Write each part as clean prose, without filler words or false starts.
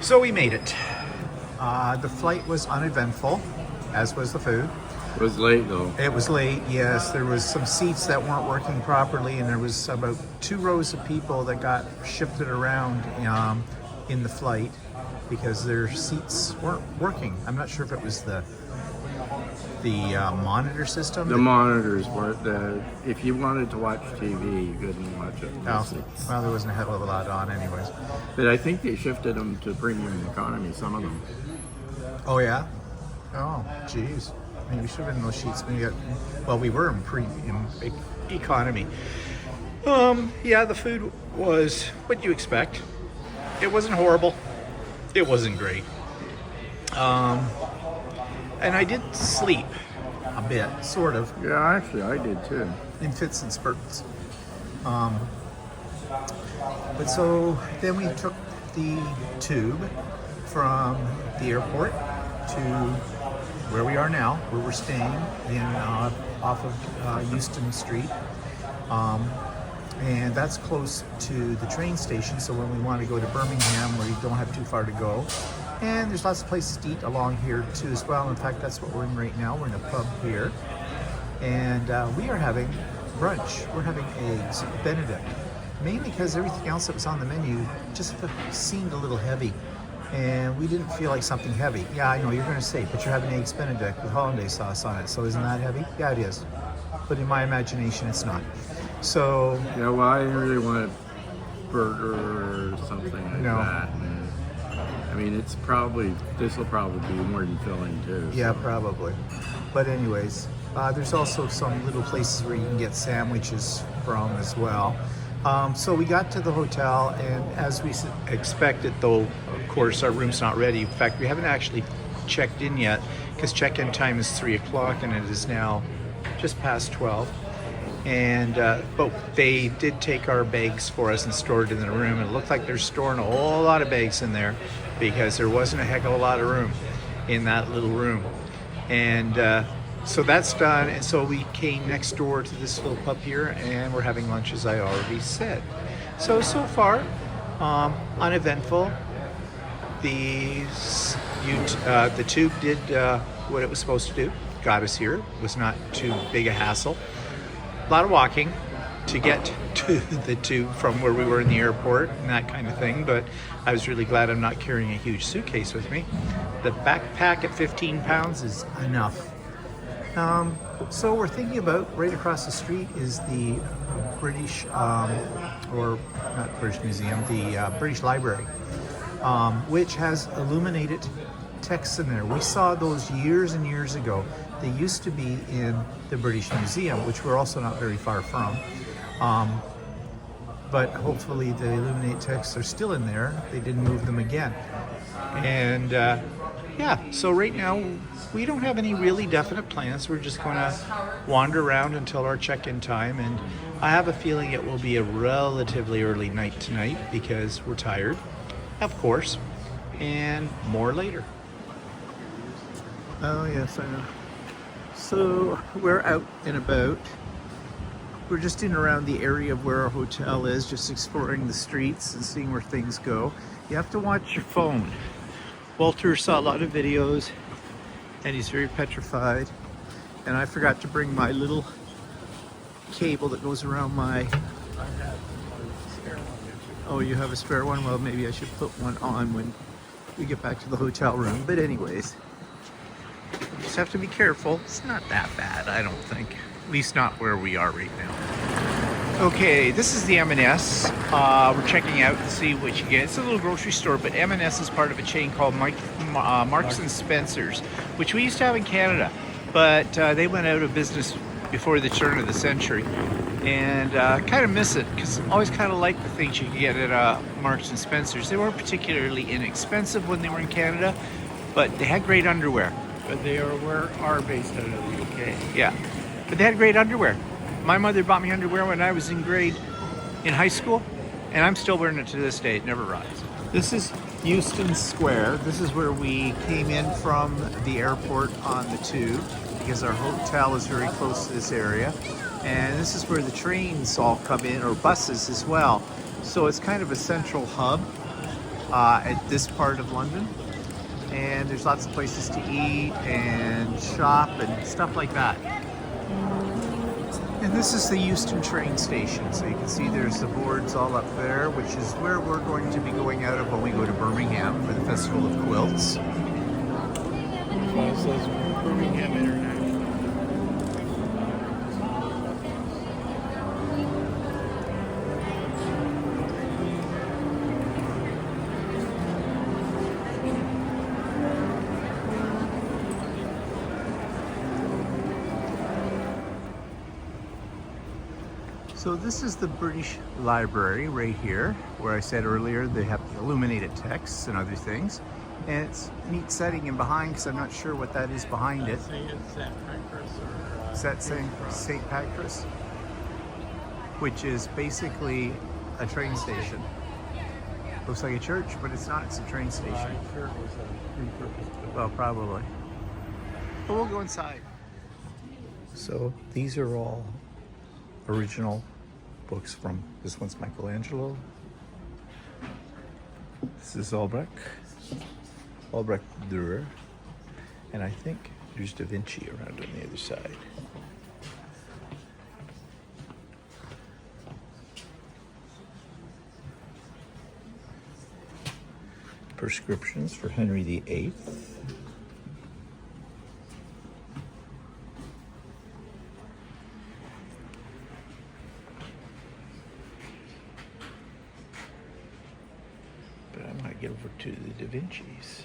So we made it. The flight was uneventful, as was the food. It was late though. It was late, yes. There was some seats that weren't working properly, and there was about 2 rows of people that got shifted around in the flight because their seats weren't working. I'm not sure if it was the monitor system. The monitors were if you wanted to watch TV, you couldn't watch it. Oh, well, there wasn't a hell of a lot on anyways. But I think they shifted them to premium economy, some of them. Oh, yeah? Oh, geez. Maybe we should have been in those sheets when we got... Well, we were in premium economy. Yeah, the food was what you expect. It wasn't horrible. It wasn't great. And I did sleep a bit, sort of. Yeah, actually, I did too. In fits and spurts. But so then we took the tube from the airport to where we are now, where we're staying in off of Euston Street. And that's close to the train station, so when we want to go to Birmingham, we don't have too far to go. And there's lots of places to eat along here too as well. In fact, that's what we're in right now. We're in a pub here. And we are having brunch. We're having eggs Benedict. Mainly because everything else that was on the menu just seemed a little heavy. And we didn't feel like something heavy. Yeah, I know you're going to say, but you're having eggs Benedict with hollandaise sauce on it. So isn't that heavy? Yeah, it is. But in my imagination, it's not. So... Yeah, well, I really want a burger or something like that. And, I mean, this will probably be more than filling too. Yeah, probably. But anyways, there's also some little places where you can get sandwiches from as well. So we got to the hotel, and as we expected, though, of course, our room's not ready. In fact, we haven't actually checked in yet because check-in time is 3 o'clock, and it is now just past 12. And but they did take our bags for us and store it in the room. And it looked like they're storing a whole lot of bags in there because there wasn't a heck of a lot of room in that little room. And so that's done. And so we came next door to this little pub here, and we're having lunch, as I already said. So far, uneventful. The tube did what it was supposed to do. Got us here. It was not too big a hassle. A lot of walking to get to the tube from where we were in the airport and that kind of thing, but I was really glad I'm not carrying a huge suitcase with me. The backpack at 15 pounds is enough. So we're thinking about right across the street is the British, or not British Museum, the British Library, which has illuminated texts in there. We saw those years and years ago. They used to be in the British Museum, which we're also not very far from. But hopefully the illuminate texts are still in there. They didn't move them again. And yeah, so right now we don't have any really definite plans. We're just going to wander around until our check-in time. And I have a feeling it will be a relatively early night tonight because we're tired, of course, and more later. Oh yes, I know. So we're out and about. We're just in around the area of where our hotel is, just exploring the streets and seeing where things go. You have to watch your phone. Walter saw a lot of videos and he's very petrified. And I forgot to bring my little cable that goes around my... Oh, you have a spare one? Well, maybe I should put one on when we get back to the hotel room. But anyways, just have to be careful. It's not that bad, I don't think. At least not where we are right now. Okay, this is the M&S. We're checking out to see what you get. It's a little grocery store, but M&S is part of a chain called Marks and Spencer's, which we used to have in Canada, but they went out of business before the turn of the century. And kind of miss it, because I always kind of liked the things you could get at Marks and Spencer's. They weren't particularly inexpensive when they were in Canada, but they had great underwear. But they are based out of the UK. Yeah, but they had great underwear. My mother bought me underwear when I was in high school, and I'm still wearing it to this day. It never rides. This is Euston Square. This is where we came in from the airport on the tube, because our hotel is very close to this area. And this is where the trains all come in, or buses as well. So it's kind of a central hub. at this part of London. And there's lots of places to eat and shop and stuff like that. And this is the Euston train station. So you can see there's the boards all up there, which is where we're going to be going out of when we go to Birmingham for the Festival of Quilts. So it says Birmingham International. So this is the British Library right here, where I said earlier they have illuminated texts and other things. And it's a neat setting in behind because I'm not sure what that is behind it. I think it's St. Pancras or... Is that St. Pancras? Which is basically a train station. Looks like a church, but it's not. It's a train station. I'm sure it was a repurposed building. Well, probably. But we'll go inside. So these are all original books from, this one's Michelangelo. This is Albrecht Dürer. And I think there's Da Vinci around on the other side. Prescriptions for Henry VIII. But I might get over to the Da Vinci's.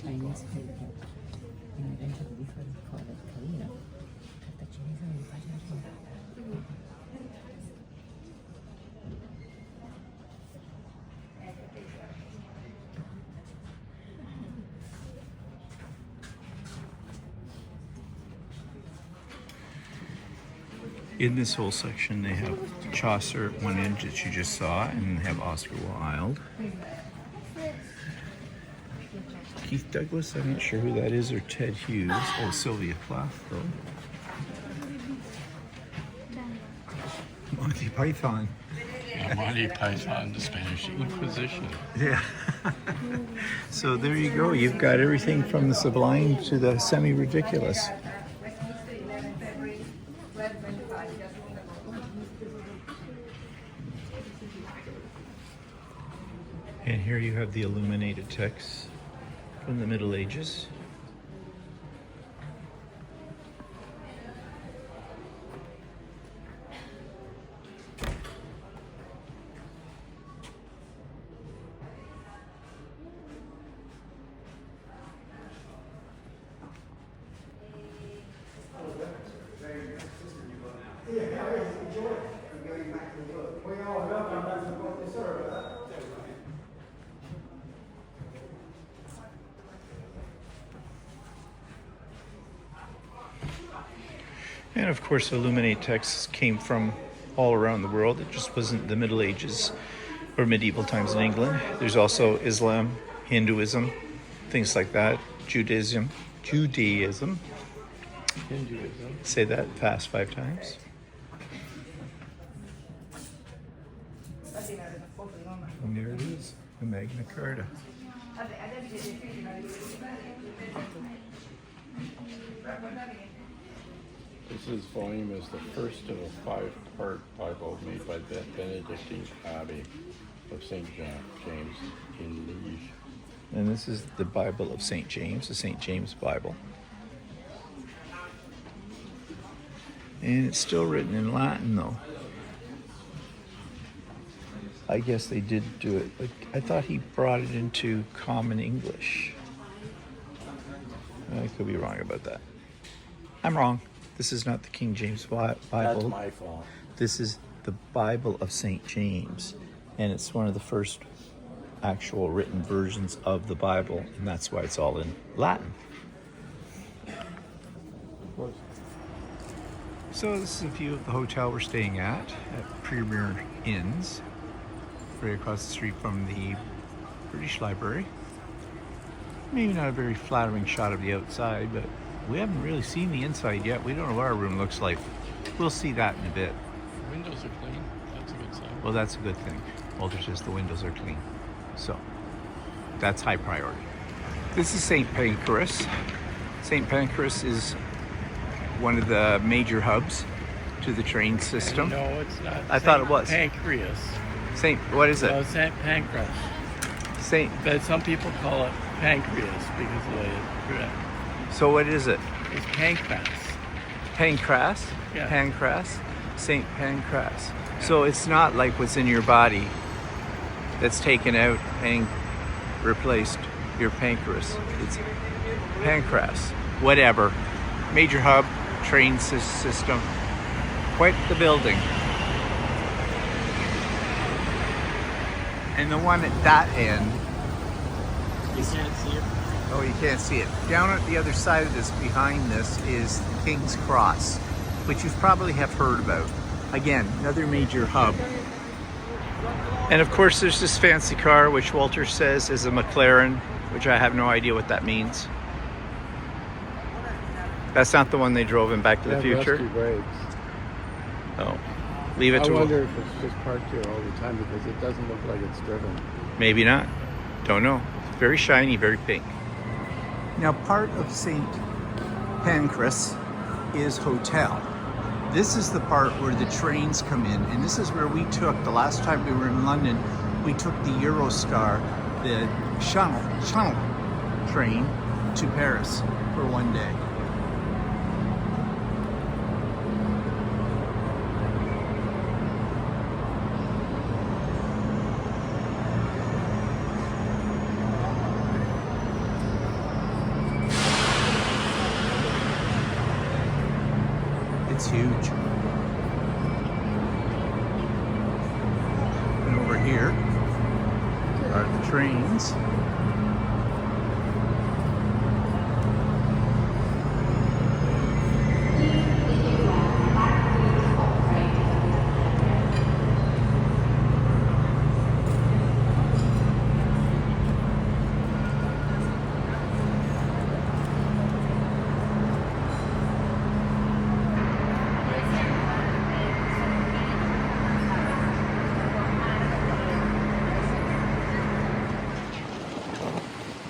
Chinese food. You know, then we call it Korean. The Chinese are In this whole section, they have Chaucer at one end that you just saw, and they have Oscar Wilde. Keith Douglas, I'm not sure who that is, or Ted Hughes. Oh, Sylvia Plath, though. Monty Python. Monty Python, the Spanish Inquisition. Yeah. So there you go. You've got everything from the sublime to the semi-ridiculous. And here you have the illuminated texts from the Middle Ages. And of course, illuminate texts came from all around the world. It just wasn't the Middle Ages or medieval times in England. There's also Islam, Hinduism, things like that. Judaism. Hinduism. Say that fast 5 times. And there it is, the Magna Carta. This is volume is the first of a 5-part Bible made by the Benedictine Abbey of St. James in Liege. And this is the Bible of St. James, the St. James Bible. And it's still written in Latin, though. I guess they did do it, but I thought he brought it into Common English. I could be wrong about that. I'm wrong. This is not the King James Bible. That's my fault. This is the Bible of St. James, and it's one of the first actual written versions of the Bible, and that's why it's all in Latin. So this is a view of the hotel we're staying at Premier Inns, right across the street from the British Library. Maybe not a very flattering shot of the outside, but we haven't really seen the inside yet. We don't know what our room looks like. We'll see that in a bit. The windows are clean. That's a good sign. Well, that's a good thing. Walter says the windows are clean. So, that's high priority. This is St. Pancras. St. Pancras is one of the major hubs to the train system. No, it's not. I thought it was. Pancreas. What is it? No, St. Pancras. Saint. But some people call it pancreas because of the way it's So what is it? It's pancreas. Pancras? Yeah. Pancras? St. Pancras. So it's not like what's in your body that's taken out and replaced your pancreas. It's Pancras. Whatever. Major hub, train system. Quite the building. And the one at that end, You can't see it. oh, you can't see it. Down at the other side of this, behind this, is the King's Cross, which you probably have heard about. Again, another major hub. And of course, there's this fancy car, which Walter says is a McLaren, which I have no idea what that means. That's not the one they drove in Back to the Future. Rusty brakes. Oh, leave it I to wonder if it's just parked here all the time because it doesn't look like it's driven. Maybe not. Don't know. Very shiny, very pink. Now, part of St. Pancras is hotel. This is the part where the trains come in, and this is where we took, the last time we were in London, we took the Eurostar, the Channel train to Paris for one day. It's huge. And over here are the trains.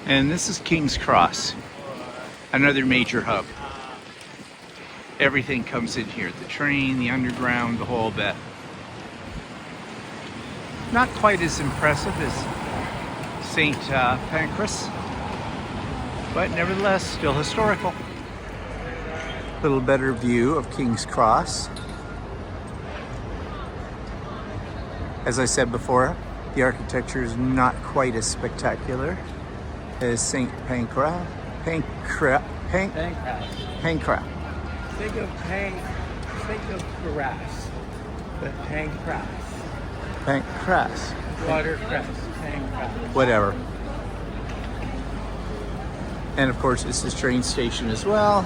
And this is King's Cross, another major hub. Everything comes in here, the train, the underground, the whole bit. Not quite as impressive as St. Pancras, but nevertheless still historical. Little better view of King's Cross. As I said before, the architecture is not quite as spectacular as St. Pancras. Pancras. Pancras. Think of grass, but pancras. Pancras. Watercress. Pancras. Whatever. And of course, this is train station as well.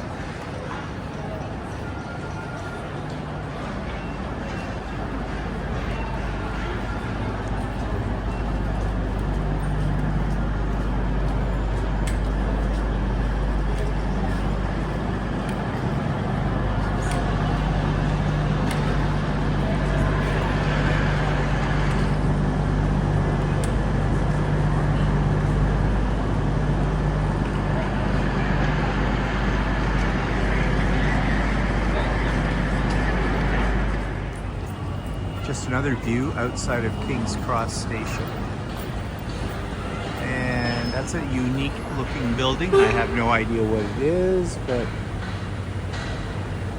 another view outside of King's Cross Station. And that's a unique looking building. I have no idea what it is, but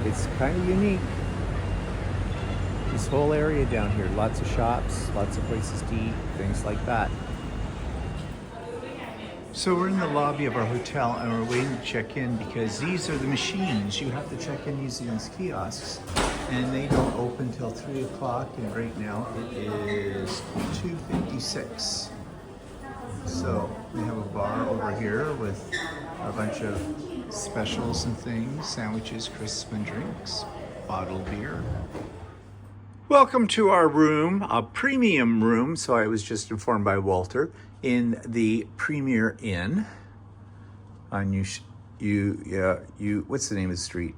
it's kind of unique. This whole area down here, lots of shops, lots of places to eat, things like that. So we're in the lobby of our hotel and we're waiting to check in because these are the machines. You have to check in using these kiosks and they don't open till 3 o'clock, and right now it is 2:56. So we have a bar over here with a bunch of specials and things, sandwiches, crisps and drinks, bottled beer. Welcome to our room, a premium room, so I was just informed by Walter, in the Premier Inn on what's the name of the street?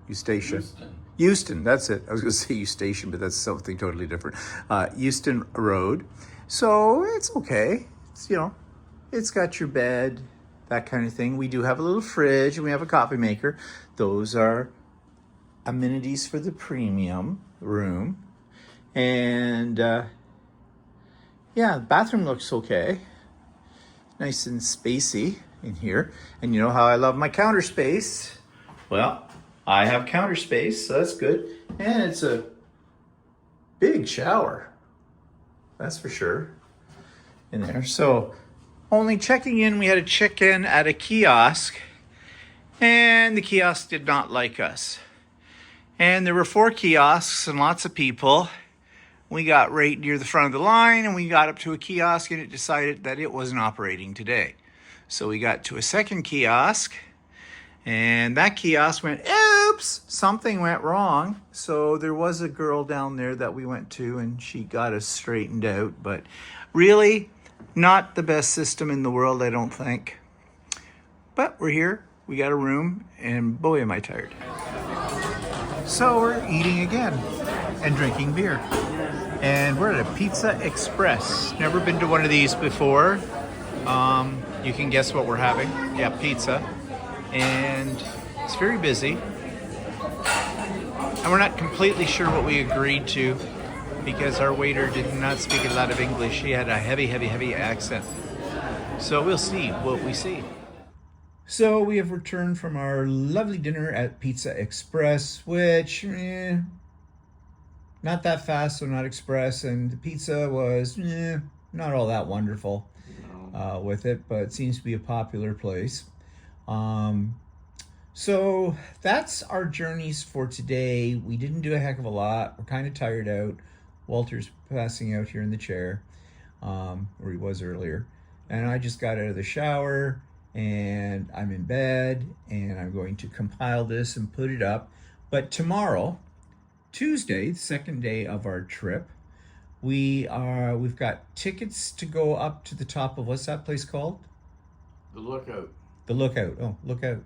Eustacia. Euston, that's it. I was going to say Eustacia, but that's something totally different. Euston Road. So it's okay. It's, it's got your bed, that kind of thing. We do have a little fridge and we have a coffee maker. Those are amenities for the room. And yeah, the bathroom looks okay. Nice and spacey in here. And you know how I love my counter space? Well, I have counter space, so that's good. And it's a big shower. That's for sure. In there. So only checking in, we had to check in at a kiosk. And the kiosk did not like us. And there were 4 kiosks and lots of people. We got right near the front of the line and we got up to a kiosk and it decided that it wasn't operating today. So we got to a second kiosk and that kiosk went, oops, something went wrong. So there was a girl down there that we went to and she got us straightened out. But really, not the best system in the world, I don't think. But we're here, we got a room, and boy am I tired. So we're eating again and drinking beer. And we're at a Pizza Express. Never been to one of these before. You can guess what we're having. Yeah, pizza. And it's very busy. And we're not completely sure what we agreed to because our waiter did not speak a lot of English. He had a heavy accent. So we'll see what we see. So we have returned from our lovely dinner at Pizza Express, which, not that fast, so not express, and the pizza was not all that wonderful with it, but it seems to be a popular place. So that's our journeys for today. We didn't do a heck of a lot. We're kind of tired out. Walter's passing out here in the chair, or he was earlier, and I just got out of the shower and I'm in bed and I'm going to compile this and put it up. But tomorrow, Tuesday, the second day of our trip, we've got tickets to go up to the top of, what's that place called? The Lookout. The Lookout. Oh, Lookout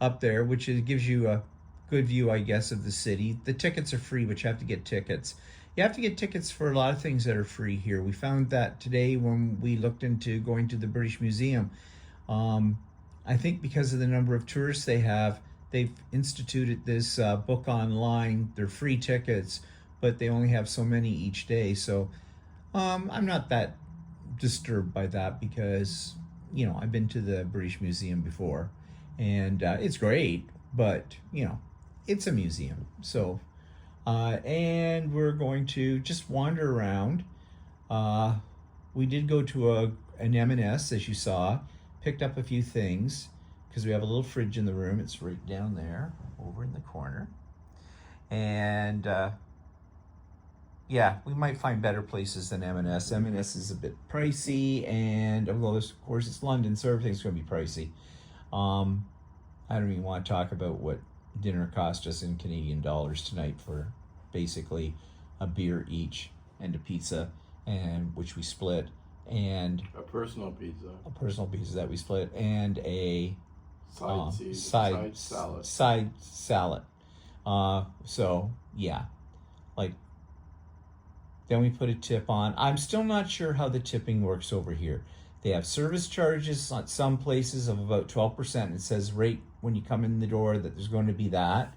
up there, which gives you a good view, I guess, of the city. The tickets are free, but you have to get tickets. You have to get tickets for a lot of things that are free here. We found that today when we looked into going to the British Museum. I think because of the number of tourists they've instituted this book online. They're free tickets, but they only have so many each day. So I'm not that disturbed by that because, I've been to the British Museum before and it's great, but, it's a museum. So, and we're going to just wander around. We did go to an M&S, as you saw, picked up a few things because we have a little fridge in the room. It's right down there over in the corner. And yeah, we might find better places than M&S. M&S is a bit pricey, and of course it's London, so everything's going to be pricey. I don't even want to talk about what dinner cost us in Canadian dollars tonight for basically a beer each and a pizza, and which we split, and a personal pizza that we split, and a side salad. So yeah, then we put a tip on. I'm still not sure how the tipping works over here. They have service charges at some places of about 12%. It says right when you come in the door that there's going to be that.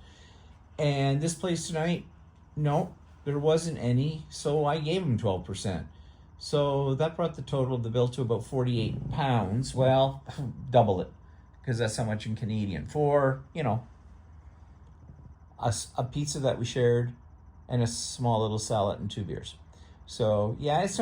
And this place tonight, no, there wasn't any, so I gave him 12%. So that brought the total of the bill to about 48 pounds. Well, double it, because that's how much in Canadian for, you know, a pizza that we shared and a small little salad and 2 beers. So yeah, it's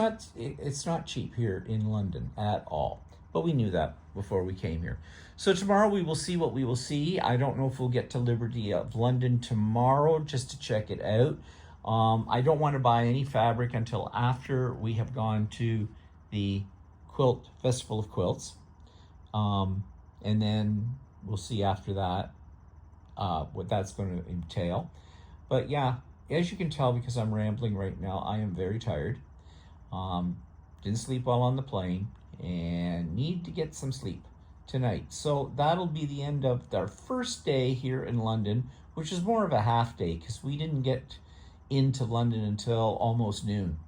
not cheap here in London at all. But we knew that before we came here. So tomorrow we will see what we will see. I don't know if we'll get to Liberty of London tomorrow just to check it out. I don't want to buy any fabric until after we have gone to the Quilt Festival of Quilts. And then we'll see after that what that's going to entail. But yeah, as you can tell, because I'm rambling right now, I am very tired. Didn't sleep well on the plane and need to get some sleep tonight. So that'll be the end of our first day here in London, which is more of a half day because we didn't get into London until almost noon.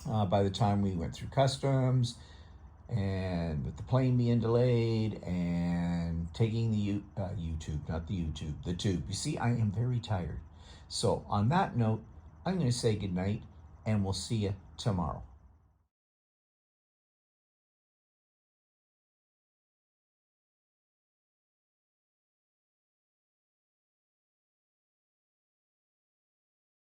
By the time we went through customs and with the plane being delayed and taking the the tube. You see, I am very tired. So on that note, I'm going to say goodnight and we'll see you tomorrow.